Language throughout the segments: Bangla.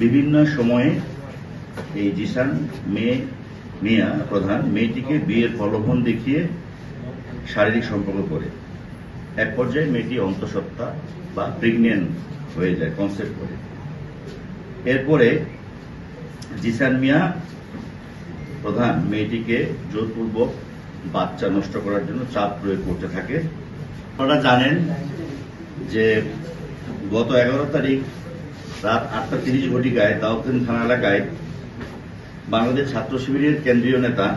বিভিন্ন সময়ে এই জিসান মিয়া প্রধান মেয়েটিকে বিয়ের প্রলোভন দেখিয়ে শারীরিক সম্পর্ক করে। এক পর্যায়ে মেয়েটি অন্তঃসত্ত্বা বা প্রেগনেন্ট হয়ে যায়, কনসেপ্ট করে। এরপরে জিসান মিয়া প্রধান মেয়েটিকে জোরপূর্বক বাচ্চা নষ্ট করার জন্য চাপ প্রয়োগ করতে থাকে। আপনারা জানেন যে গত 11 তারিখ রাত 8:30 ঘটিকায় দাউদকান্দি থানা এলাকায় বাংলাদেশ ছাত্র শিবিরের কেন্দ্রীয় নেতা,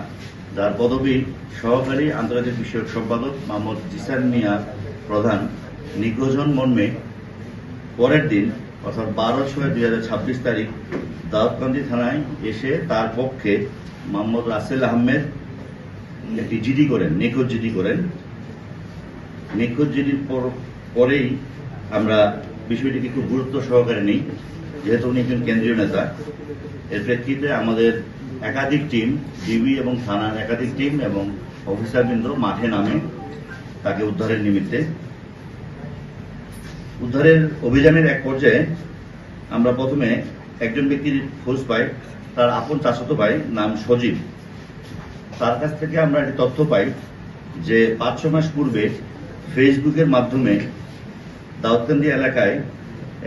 যার পদবি সহকারী আন্তর্জাতিক বিষয়ক সম্পাদক মোহাম্মদ জিসান মিয়া প্রধান নিখোঁজ হন মর্মে পরের দিন অর্থাৎ 12/6/2026 তারিখ দাউদকান্দি থানায় এসে তার পক্ষে মোহাম্মদ রাসেল আহমেদ একটি জিডি করেন, নিখোঁজ জিডি করেন। নিখোঁজ জিডির পরেই আমরা বিষয়টিকে খুব গুরুত্ব সহকারে নিই, যেহেতু উনি একজন কেন্দ্রীয় নেতা। এর প্রেক্ষিতে আমাদের একাধিক টিম, ডিবি এবং থানার একাধিক টিম এবং অফিসারবৃন্দ মাঠে নামে তাকে উদ্ধারের নিমিত্তে। উদ্ধারের অভিযানের এক পর্যায়ে আমরা প্রথমে একজন ব্যক্তির খোঁজ পাই, তার আপন চাচাতো ভাই, নাম সজীব। তার কাছ থেকে আমরা একটি তথ্য পাই যে 5-6 মাস পূর্বে ফেসবুকের মাধ্যমে দাউদকান্দি এলাকায়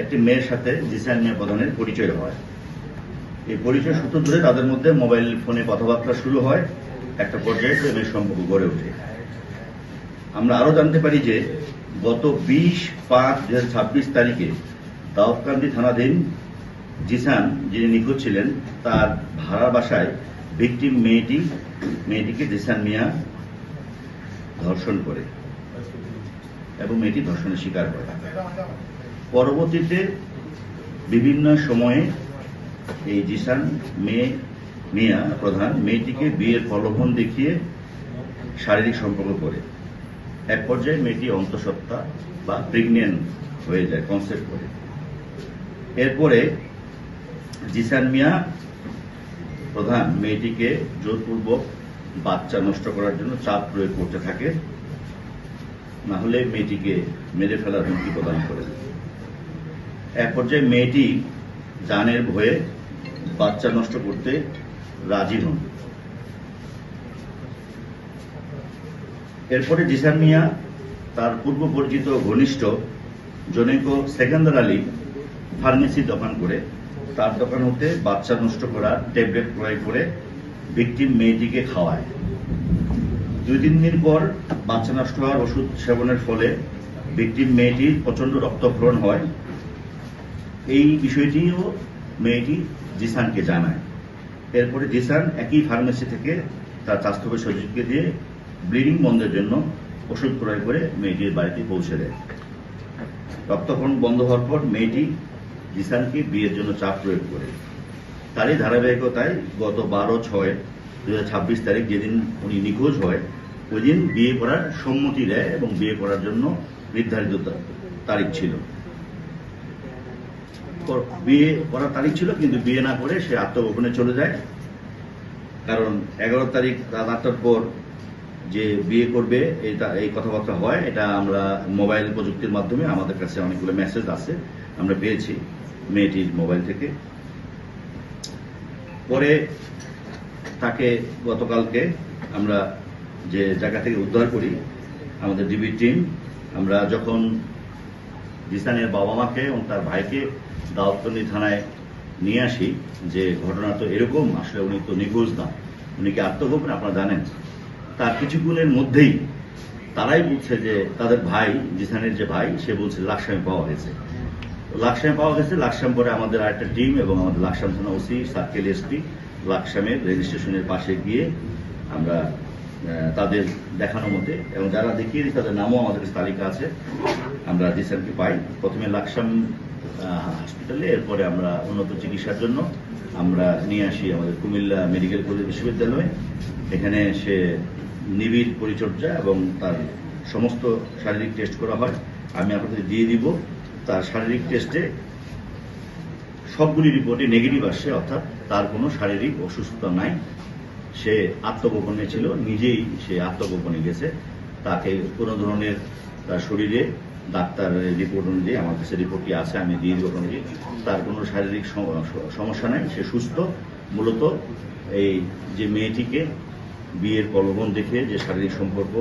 একটি মেয়ের সাথে জিসান মিয়া প্রধানের পরিচয় হয়। এই পরিচয় সূত্র ধরে তাদের মধ্যে মোবাইল ফোনে কথাবার্তা শুরু হয়, একটা পর্যায়ে প্রেমের সম্পর্ক গড়ে ওঠে। আমরা আরো জানতে পারি যে গত 20/5/2026 তারিখে দাউদকান্দি থানাধীন জিসান, যিনি নিখোঁজ ছিলেন, তার ভাড়া বাসায় ভিকটিম মেয়েটিকে জিসান মিয়া ধর্ষণ করে এবং মেয়েটি ধর্ষণের শিকার করে। পরবর্তীতে বিভিন্ন সময়ে এই জিসান মিয়া প্রধান মেয়েটিকে বিয়ের প্রলোভন দেখিয়ে শারীরিক সম্পর্ক করে। এক পর্যায়ে মেয়েটি অন্তঃসত্ত্বা বা প্রেগনেন্ট হয়ে যায়, কনসেপ্ট করে। এরপরে জিসান মিয়া প্রধান মেয়েটিকে জোরপূর্বক বাচ্চা নষ্ট করার জন্য চাপ প্রয়োগ করতে থাকে, না হলে মেয়েটিকে মেরে ফেলার হুমকি প্রদান করে। এক পর্যায়ে মেয়েটি জানের ভয়ে বাচ্চা নষ্ট করতে রাজি হন। এরপরে জিসান মিয়া তার পূর্ব পরিচিত ঘনিষ্ঠ জনৈক সেকেন্দার আলী ফার্মেসি দোকান করে তার দোকান হতে বাচ্চা নষ্ট করার ট্যাবলেট ক্রয় করে ভিকটিম মেয়েটিকে খাওয়ায়। 2-3 দিন পর বাচ্চা নষ্ট হওয়ার ওষুধ সেবনের ফলে ভিকটিম মেয়েটির প্রচন্ড রক্তক্ষরণ হয়। এই বিষয়টিও মেয়েটি জিসানকে জানায়। এরপরে জিসান একই ফার্মেসি থেকে তার স্বাস্থ্য সচিবকে দিয়ে ব্লিডিং বন্ধের জন্য ওষুধ ক্রয় করে মেয়েটির বাড়িতে পৌঁছে দেয়। রক্তক্ষরণ বন্ধ হওয়ার পর মেয়েটি জিসানকে বিয়ের জন্য চাপ প্রয়োগ করে। তারই ধারাবাহিকতায় গত 12/6/2026 তারিখ, যেদিন উনি নিখোঁজ হয়, ওই দিন বিয়ে করার সম্মতি দেয় এবং বিয়ে করার জন্য নির্ধারিত তারিখ ছিল। বিয়ে করার তারিখ ছিল, কিন্তু বিয়ে না করে সে আত্মগোপনে চলে যায়। কারণ 11 তারিখ রাত 8টার পর যে বিয়ে করবে এই কথাবার্তা হয়, এটা আমরা মোবাইল প্রযুক্তির মাধ্যমে আমাদের কাছে অনেকগুলো মেসেজ আছে, আমরা পেয়েছি মেয়েটির মোবাইল থেকে। পরে তাকে গতকালকে আমরা যে জায়গা থেকে উদ্ধার করি, আমাদের ডিবি টিম, আমরা যখন জিসানের বাবা মাকে এবং তার ভাইকে দাউদকান্দি থানায় নিয়ে আসি যে ঘটনা তো এরকম, আসলে উনি তো নিখোঁজ না, উনি কি আত্মগোপন, আপনারা জানেন। তার কিছুক্ষণের মধ্যেই তারাই বলছে যে তাদের ভাই, জিসানের যে ভাই, সে বলছে লাকসামে পাওয়া গেছে। লাকসাম পরে আমাদের আরেকটা টিম এবং আমাদের লাকসাম থানা ওসি, সার্কেল এসপি লাকসামের রেজিস্ট্রেশনের পাশে গিয়ে আমরা তাদের দেখানো মতে এবং যারা দেখিয়ে দিই তাদের নামও আমাদের কাছে তালিকা আছে, আমরা জিসানকে পাই। প্রথমে লাকসাম হসপিটালে, এরপরে আমরা উন্নত চিকিৎসার জন্য আমরা নিয়ে আসি আমাদের কুমিল্লা মেডিকেল কলেজ বিশ্ববিদ্যালয়ে। এখানে সে নিবিড় পরিচর্যা এবং তার সমস্ত শারীরিক টেস্ট করা হয়। আমি আপনাদের দিয়ে দিব। তার শারীরিক টেস্টে সবগুলি রিপোর্টে নেগেটিভ আসছে, অর্থাৎ তার কোনো শারীরিক অসুস্থতা নাই। সে আত্মগোপনে ছিল, নিজেই সে আত্মগোপনে গেছে। তাকে কোনো ধরনের তার শরীরে ডাক্তারের রিপোর্ট অনুযায়ী, আমার কাছে রিপোর্টটি আছে, আমি দিয়ে দিব অনুযায়ী, তার কোনো শারীরিক সমস্যা নাই, সে সুস্থ। মূলত এই যে মেয়েটিকে বিয়ের প্রলোভন দেখে যে শারীরিক সম্পর্ক,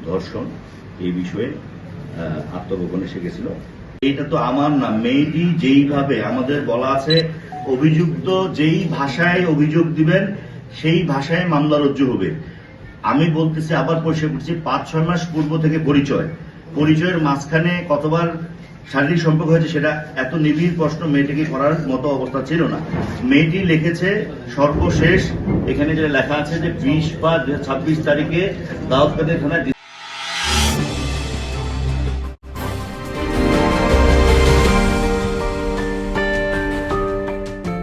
ধর্ষণ, এই বিষয়ে আত্মগোপনে এসে গেছিল। এইটা তো আমার না, মেয়েটি যেইভাবে আমাদের বলা আছে, অভিযুক্ত যেই ভাষায় অভিযোগ দিবেন সেই ভাষায় মামলা রজ্জু হবে। আমি বলতেছি, আবার পরিষ্কার করছি, 5-6 মাস পূর্ব থেকে পরিচয়ের মাঝখানে কতবার শারীরিক সম্পর্ক হয়েছে সেটা এত নিবিড় প্রশ্ন মেয়েটিকে করার মতো অবস্থা ছিল না। মেয়েটি লিখেছে সর্বশেষ, এখানে যেটা লেখা আছে যে 20 বা 26 তারিখে দাউদকাদের থানায়